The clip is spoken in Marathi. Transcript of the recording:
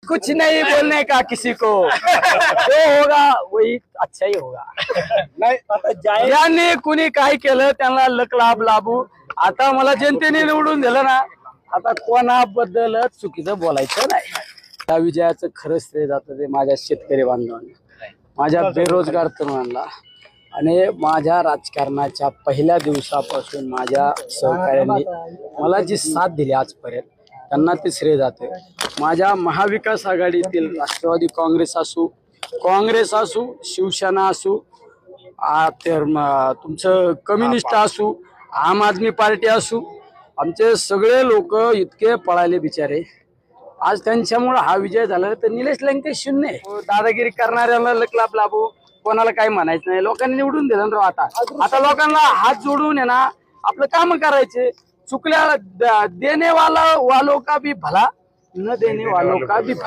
कुछ नहीं बोलने का किसी को, जो होगा वही अच्छा ही होगा. नाही ज्यांनी कुणी काही केलं त्यांना लक लाभ लाभू. आता मला जनतेने निवडून दिलं ना, आता कोणाबद्दल चुकीचं बोलायचं नाही. त्या विजयाचं खरंच श्रेय जातं ते माझ्या शेतकरी बांधवांना, माझ्या बेरोजगार तरुणांना आणि माझ्या राजकारणाच्या पहिल्या दिवसापासून माझ्या सहकार्यांनी मला जी साथ दिली आजपर्यंत त्यांना ते श्रेय जाते. माझ्या महाविकास आघाडीतील राष्ट्रवादी काँग्रेस असू शिवसेना असू तुमचं कम्युनिस्ट असू आम आदमी पार्टी असू, आमचे सगळे लोक इतके पळाले बिचारे. आज त्यांच्यामुळे हा विजय झाला. तर निलेश लंके शून्य दादागिरी करणाऱ्याला लकलाप लाभू, कोणाला काही म्हणायचं नाही. लोकांनी निवडून दिलं ना. आता लोकांना हात जोडून आहे ना आपलं काम करायचे. चुकल्या देने वालों का भी भला, न देने वालों का भी भला.